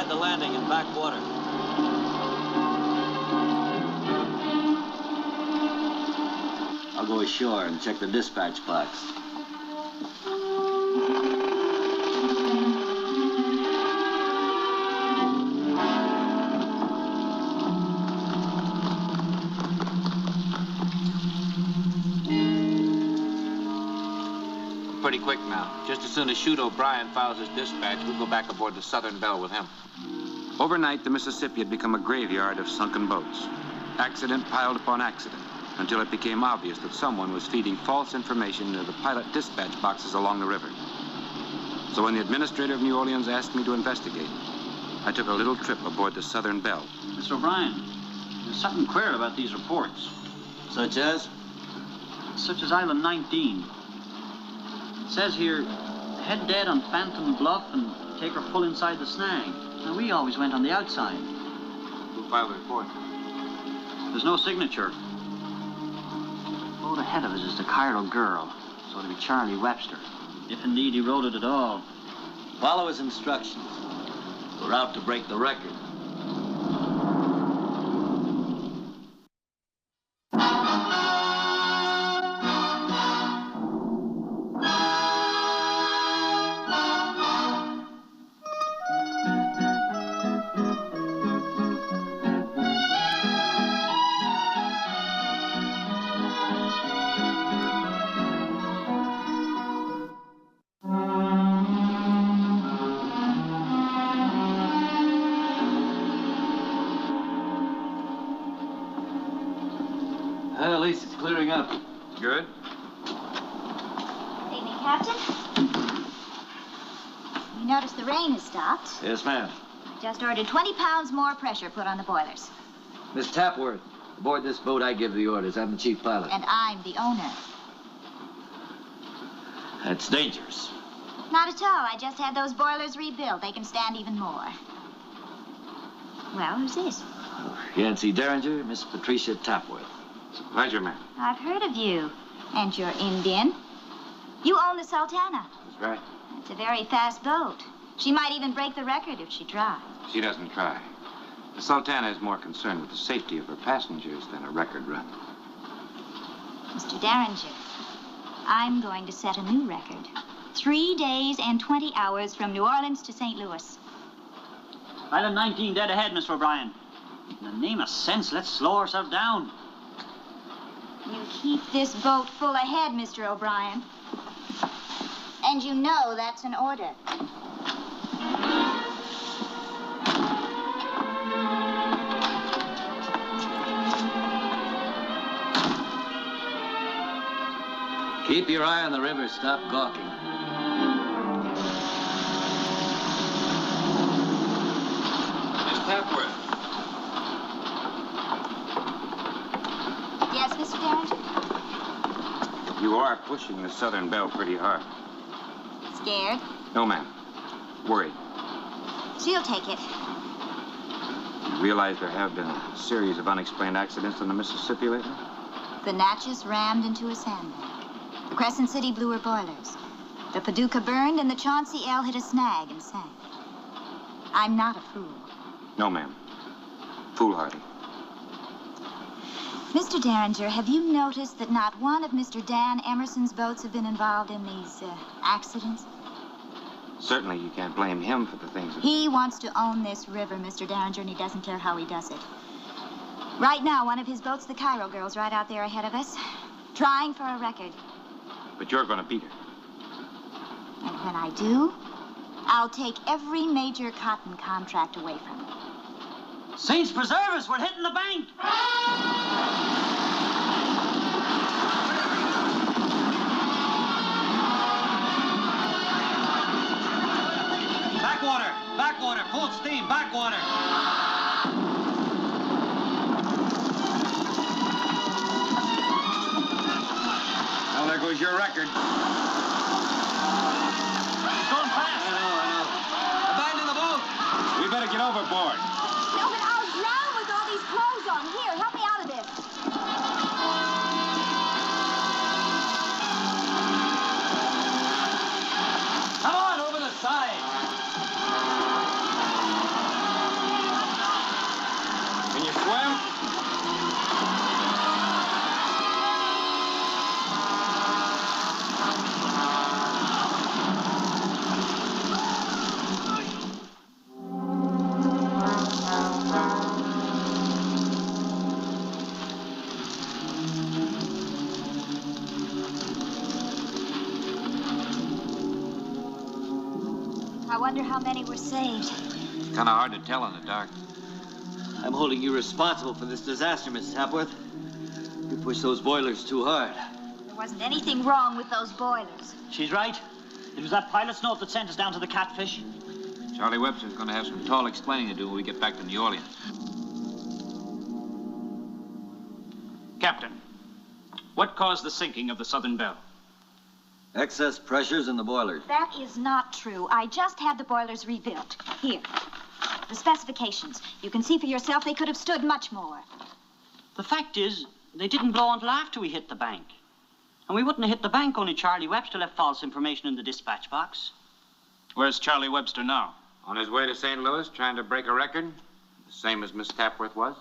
the landing in backwater. I'll go ashore and check the dispatch box. Pretty quick now. Just as soon as Chute O'Brien files his dispatch, we'll go back aboard the Southern Belle with him. Overnight, the Mississippi had become a graveyard of sunken boats. Accident piled upon accident, until it became obvious that someone was feeding false information into the pilot dispatch boxes along the river. So when the administrator of New Orleans asked me to investigate, I took a little trip aboard the Southern Belle. Mr. O'Brien, there's something queer about these reports. Such as? Such as Island 19. It says here, head dead on Phantom Bluff and take her full inside the snag. Now, we always went on the outside. Who filed the report? There's no signature. The boat ahead of us is the Cairo Girl, so it'll be Charlie Webster. If indeed he wrote it at all. Follow his instructions. We're out to break the record. At least it's clearing up. Good. Evening, Captain. You notice the rain has stopped. Yes, ma'am. I just ordered 20 pounds more pressure put on the boilers. Miss Tapworth, aboard this boat I give the orders. I'm the chief pilot. And I'm the owner. That's dangerous. Not at all. I just had those boilers rebuilt. They can stand even more. Well, who's this? Yancy Derringer, Miss Patricia Tapworth. It's a pleasure, ma'am. I've heard of you. And you're Indian. You own the Sultana. That's right. It's a very fast boat. She might even break the record if she tried. She doesn't try. The Sultana is more concerned with the safety of her passengers than a record run. Mr. Derringer, I'm going to set a new record. 3 days and 20 hours from New Orleans to St. Louis. Island 19 dead ahead, Mr. O'Brien. In the name of sense, let's slow ourselves down. You keep this boat full ahead, Mr. O'Brien. And you know that's an order. Keep your eye on the river. Stop gawking. Miss Tapworth. Yes, Mr. Derringer? You are pushing the Southern Belle pretty hard. Scared? No, ma'am. Worried. She'll take it. You realize there have been a series of unexplained accidents on the Mississippi lately? The Natchez rammed into a sandbank. The Crescent City blew her boilers. The Paducah burned, and the Chauncey L hit a snag and sank. I'm not a fool. No, ma'am. Foolhardy. Mr. Derringer, have you noticed that not one of Mr. Dan Emerson's boats have been involved in these accidents? Certainly you can't blame him for the things that... He wants to own this river, Mr. Derringer, and he doesn't care how he does it. Right now, one of his boats, the Cairo Girl's right out there ahead of us, trying for a record. But you're going to beat her. And when I do, I'll take every major cotton contract away from her. Saints preserve us, we're hitting the bank. Backwater, backwater, full steam, backwater. Well, there goes your record. It's going fast. I know. Abandon the boat. We better get overboard. No, but I'll drown with all these clothes on. Here, help me out of this. Come on, over the side. wonder how many were saved. Kind of hard to tell in the dark. I'm holding you responsible for this disaster, Mrs. Hapworth. You pushed those boilers too hard. There wasn't anything wrong with those boilers. She's right. It was that pilot's note that sent us down to the Catfish. Charlie Webster's going to have some tall explaining to do when we get back to New Orleans. Captain, what caused the sinking of the Southern Belle? Excess pressures in the boilers. That is not true. I just had the boilers rebuilt. Here. The specifications. You can see for yourself they could have stood much more. The fact is, they didn't blow until after we hit the bank. And we wouldn't have hit the bank, only Charlie Webster left false information in the dispatch box. Where's Charlie Webster now? On his way to St. Louis, trying to break a record, the same as Miss Tapworth was.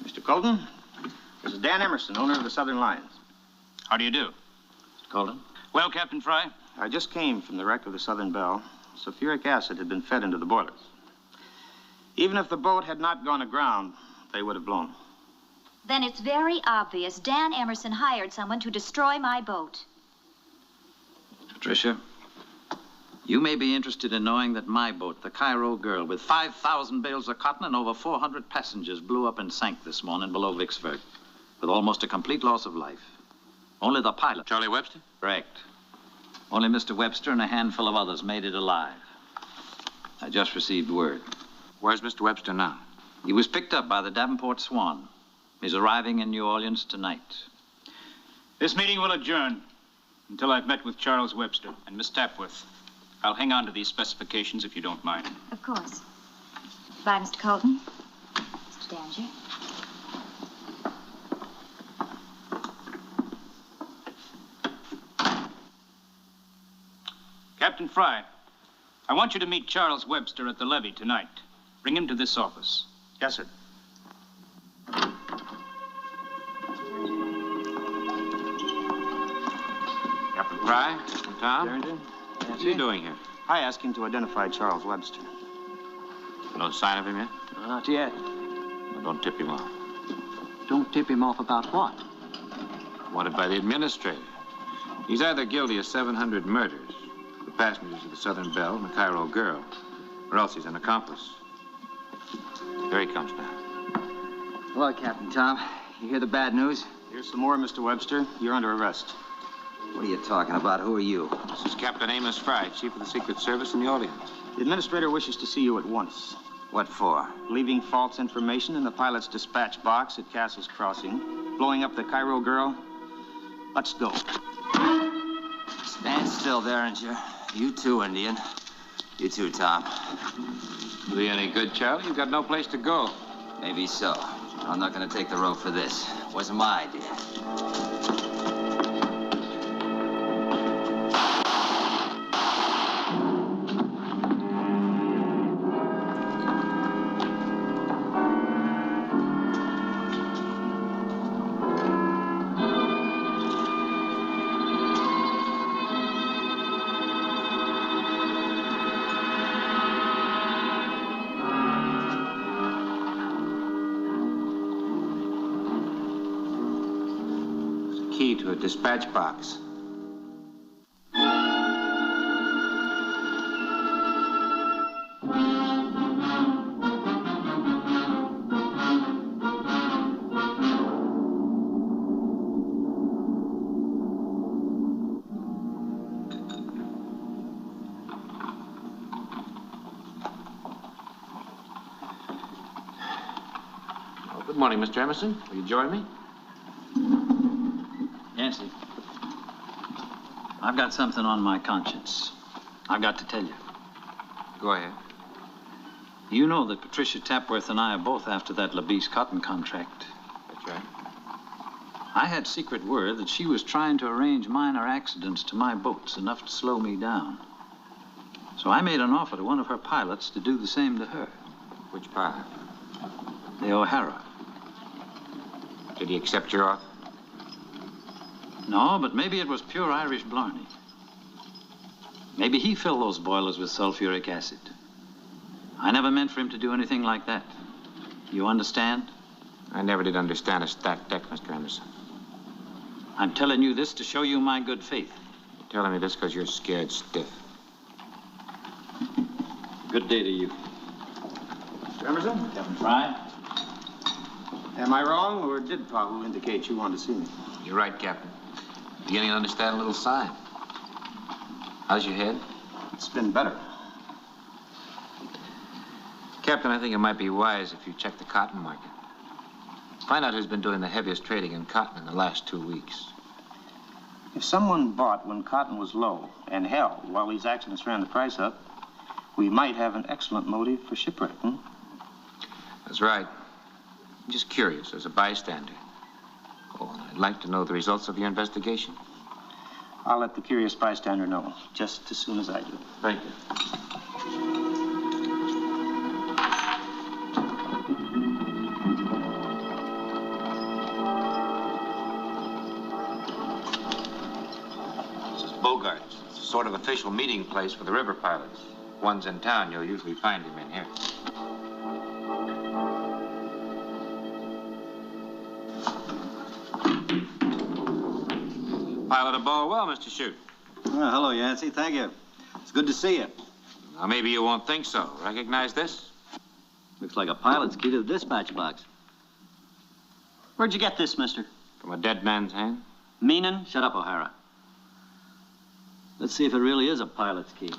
Mr. Colton, this is Dan Emerson, owner of the Southern Lions. How do you do? Mr. Colton? Well, Captain Fry? I just came from the wreck of the Southern Belle. Sulfuric acid had been fed into the boilers. Even if the boat had not gone aground, they would have blown. Then it's very obvious Dan Emerson hired someone to destroy my boat. Patricia, you may be interested in knowing that my boat, the Cairo Girl, with 5,000 bales of cotton and over 400 passengers, blew up and sank this morning below Vicksburg, with almost a complete loss of life. Only the pilot. Charlie Webster? Correct. Only Mr. Webster and a handful of others made it alive. I just received word. Where's Mr. Webster now? He was picked up by the Davenport Swan. He's arriving in New Orleans tonight. This meeting will adjourn until I've met with Charles Webster and Miss Tapworth. I'll hang on to these specifications if you don't mind. Of course. Bye, Mr. Colton. Mr. Danger. Captain Fry, I want you to meet Charles Webster at the levee tonight. Bring him to this office. Yes, sir. Captain Fry? Tom? Darrington? What are you doing here? I asked him to identify Charles Webster. No sign of him yet? Not yet. Well, don't tip him off. Don't tip him off about what? Wanted by the administrator. He's either guilty of 700 murders, the passengers of the Southern Belle and the Cairo Girl, or else he's an accomplice. Here he comes now. Hello, Captain Tom. You hear the bad news? Here's some more, Mr. Webster. You're under arrest. What are you talking about? Who are you? This is Captain Amos Fry, Chief of the Secret Service in New Orleans. The administrator wishes to see you at once. What for? Leaving false information in the pilot's dispatch box at Castle's Crossing, blowing up the Cairo Girl. Let's go. Stand still, Derringer. You too, Indian. You too, Tom. Be any good, Charlie? You've got no place to go. Maybe so. I'm not going to take the road for this. Wasn't my idea. Key to a dispatch box. Oh, good morning, Mr. Emerson. Will you join me? Nancy, I've got something on my conscience. I've got to tell you. Go ahead. You know that Patricia Tapworth and I are both after that Labisse cotton contract. That's right. I had secret word that she was trying to arrange minor accidents to my boats, enough to slow me down. So I made an offer to one of her pilots to do the same to her. Which pilot? The O'Hara. Did he accept your offer? No, but maybe it was pure Irish blarney. Maybe he filled those boilers with sulfuric acid. I never meant for him to do anything like that. You understand? I never did understand a stacked deck, Mr. Emerson. I'm telling you this to show you my good faith. You're telling me this because you're scared stiff. Good day to you. Mr. Emerson? Captain Fry? Am I wrong, or did Pahu indicate you wanted to see me? You're right, Captain. Beginning to understand a little sign. How's your head? It's been better. Captain, I think it might be wise if you check the cotton market. Find out who's been doing the heaviest trading in cotton in the last 2 weeks. If someone bought when cotton was low and held while these accidents ran the price up, we might have an excellent motive for shipwreck, That's right. I'm just curious as a bystander. Oh, and I'd like to know the results of your investigation. I'll let the curious bystander know just as soon as I do. Thank you. This is Bogart's. It's a sort of official meeting place for the river pilots. One's in town, you'll usually find him in here. Pilot a ball well, Mr. Shute. Oh, hello, Yancey. Thank you. It's good to see you. Now, maybe you won't think so. Recognize this? Looks like a pilot's key to the dispatch box. Where'd you get this, mister? From a dead man's hand? Meanin'? Shut up, O'Hara. Let's see if it really is a pilot's key.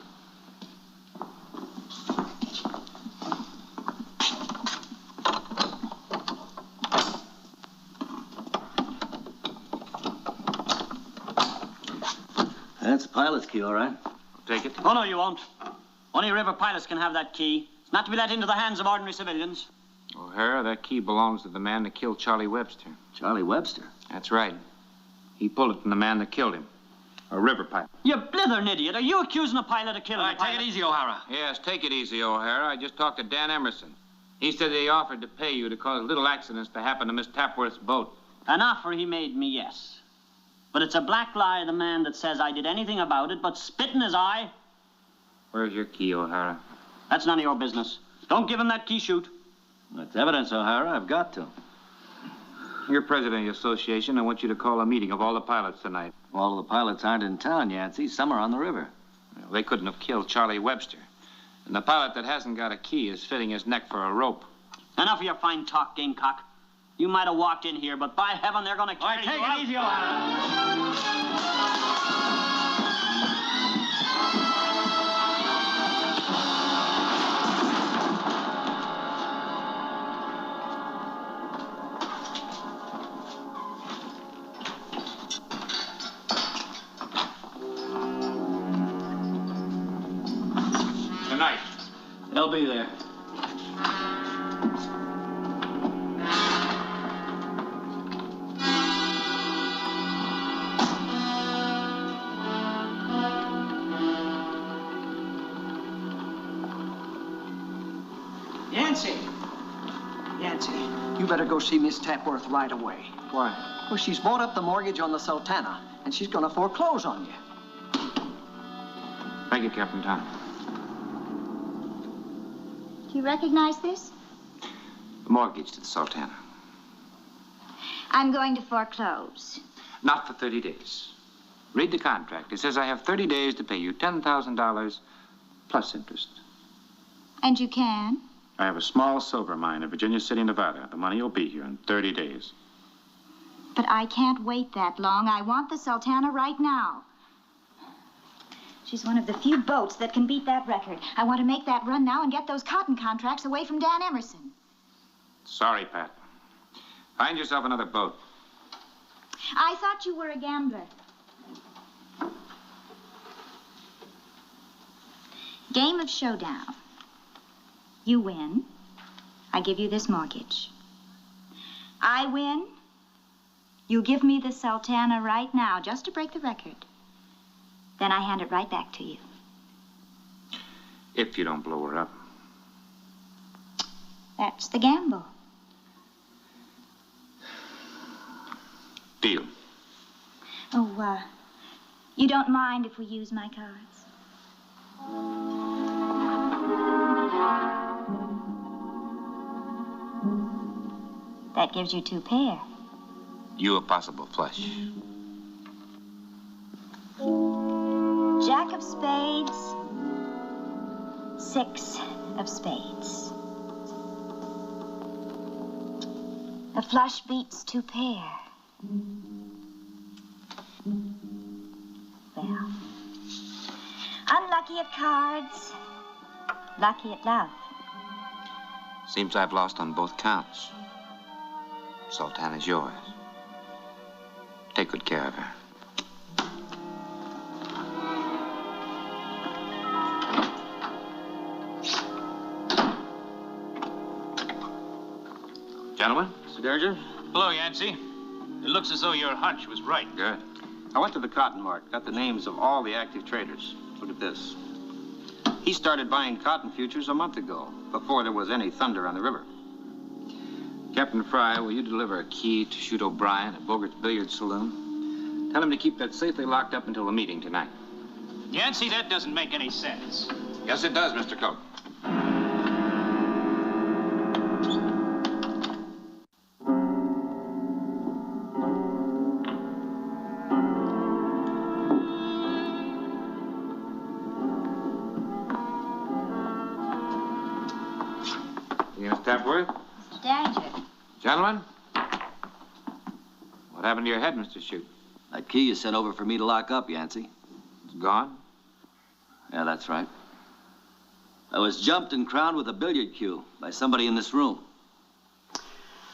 That's a pilot's key, all right. Take it. Oh, no, you won't. Only river pilots can have that key. It's not to be let into the hands of ordinary civilians. O'Hara, that key belongs to the man that killed Charlie Webster. Charlie Webster? That's right. He pulled it from the man that killed him. A river pilot. You blithering idiot. Are you accusing a pilot of killing a pilot? Take it easy, O'Hara. Yes, take it easy, O'Hara. I just talked to Dan Emerson. He said he offered to pay you to cause little accidents to happen to Miss Tapworth's boat. An offer he made me, yes. But it's a black lie of the man that says I did anything about it but spit in his eye. Where's your key, O'Hara? That's none of your business. Don't give him that key, Shoot. That's evidence, O'Hara. I've got to. You're president of the association. I want you to call a meeting of all the pilots tonight. All of the pilots aren't in town, Yancey. Some are on the river. Well, they couldn't have killed Charlie Webster. And the pilot that hasn't got a key is fitting his neck for a rope. Enough of your fine talk, Gamecock. You might have walked in here, but by heaven, they're going to carry you out. Take it easy, O'Hara. Tonight. They'll be there. Yancy, you better go see Miss Tapworth right away. Why? Well, she's bought up the mortgage on the Sultana, and she's going to foreclose on you. Thank you, Captain Tom. Do you recognize this? The mortgage to the Sultana. I'm going to foreclose. Not for 30 days. Read the contract. It says I have 30 days to pay you $10,000 plus interest. And you can? I have a small silver mine in Virginia City, Nevada. The money will be here in 30 days. But I can't wait that long. I want the Sultana right now. She's one of the few boats that can beat that record. I want to make that run now and get those cotton contracts away from Dan Emerson. Sorry, Pat. Find yourself another boat. I thought you were a gambler. Game of showdown. You win. I give you this mortgage. I win. You give me the Sultana right now, just to break the record. Then I hand it right back to you. If you don't blow her up. That's the gamble. Deal. Oh, you don't mind if we use my cards? That gives you 2 pair. You a possible flush. spades. 6 of spades. The flush beats 2 pair. Well, unlucky at cards, lucky at love. Seems I've lost on both counts. Sultana's yours. Take good care of her. Gentlemen? Mr. Derringer? Hello, Yancey. It looks as though your hunch was right. Good. I went to the cotton mart, got the names of all the active traders. Look at this. He started buying cotton futures a month ago, before there was any thunder on the river. Captain Fry, will you deliver a key to shoot O'Brien at Bogart's Billiard Saloon? Tell him to keep that safely locked up until the meeting tonight. Yancey, that doesn't make any sense. Yes, it does, Mr. Coke. Miss Tapworth? Mr. Derringer. Gentlemen? What happened to your head, Mr. Shute? That key you sent over for me to lock up, Yancey. It's gone? Yeah, that's right. I was jumped and crowned with a billiard cue by somebody in this room.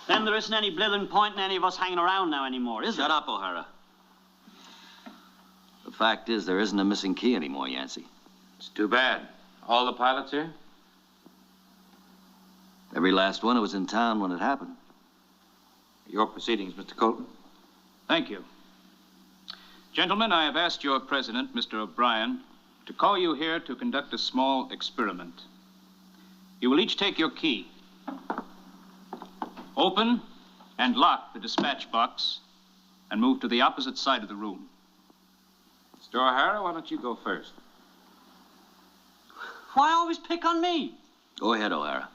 Then there isn't any blithering point in any of us hanging around now anymore, is there? Shut up, O'Hara. The fact is, there isn't a missing key anymore, Yancey. It's too bad. All the pilots here? Every last one who was in town when it happened. Your proceedings, Mr. Colton. Thank you. Gentlemen, I have asked your president, Mr. O'Brien, to call you here to conduct a small experiment. You will each take your key. Open and lock the dispatch box and move to the opposite side of the room. Mr. O'Hara, why don't you go first? Why always pick on me? Go ahead, O'Hara.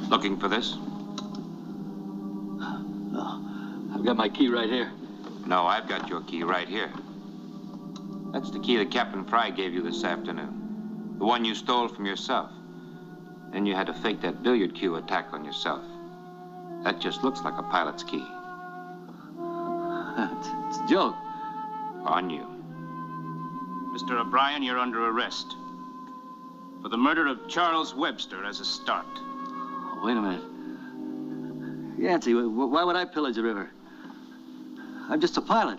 Looking for this? I've got my key right here. No, I've got your key right here. That's the key that Captain Fry gave you this afternoon. The one you stole from yourself. Then you had to fake that billiard cue attack on yourself. That just looks like a pilot's key. It's a joke. On you. Mr. O'Brien, you're under arrest for the murder of Charles Webster as a start. Wait a minute. Yancey, why would I pillage the river? I'm just a pilot.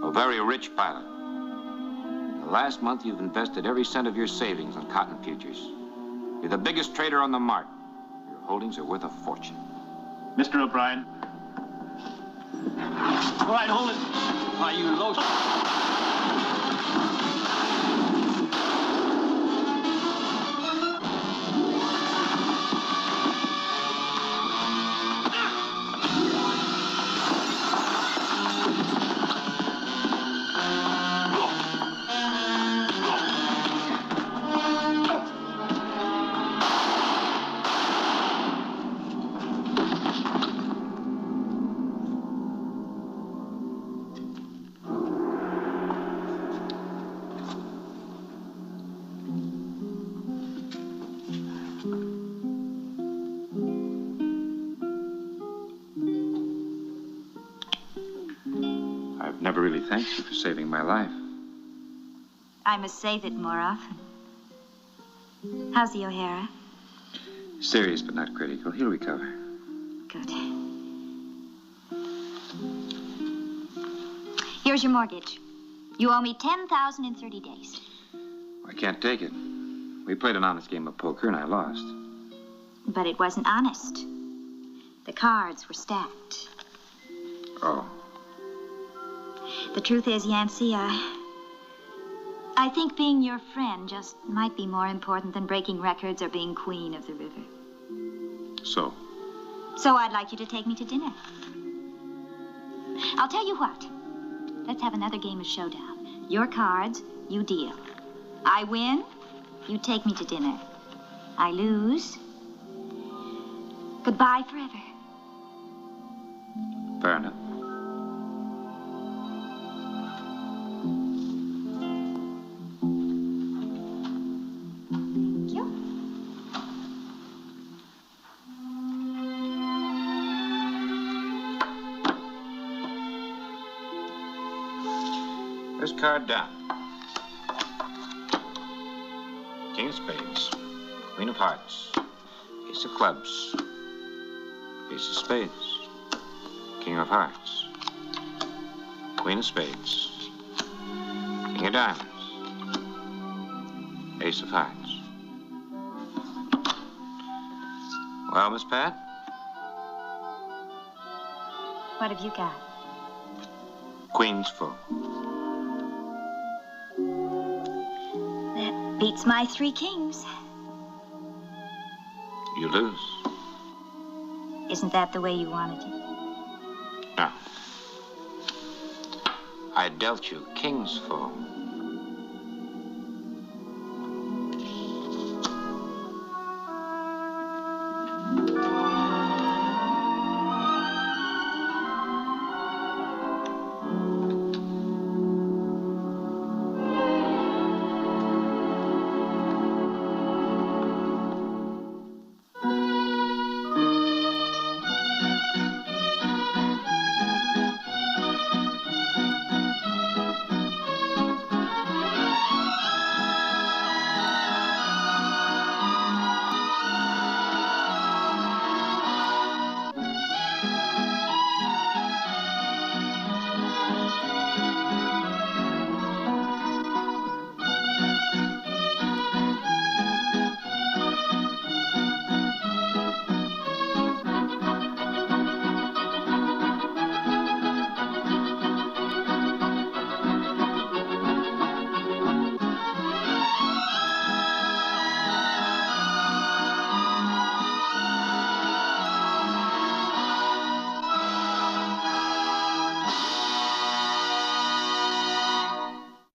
A very rich pilot. In the last month, you've invested every cent of your savings on cotton futures. You're the biggest trader on the mart. Your holdings are worth a fortune. Mr. O'Brien. All right, hold it. Why, you low... I've never really thanked you for saving my life. I must save it more often. How's the O'Hara? Serious, but not critical. He'll recover. Good. Here's your mortgage. You owe me $10,000 in 30 days. I can't take it. We played an honest game of poker, and I lost. But it wasn't honest. The cards were stacked. Oh. The truth is, Yancey, I think being your friend just might be more important than breaking records or being queen of the river. So? So I'd like you to take me to dinner. I'll tell you what. Let's have another game of showdown. Your cards, you deal. I win, you take me to dinner. I lose. Goodbye forever. Fair enough. Thank you. First card down. King of spades. Queen of hearts. Ace of clubs. Ace of spades. King of hearts. Queen of spades. King of diamonds. Ace of hearts. Well, Miss Pat? What have you got? Queen's full. That beats my 3 kings. You lose. Isn't that the way you wanted it? No. I dealt you king's full.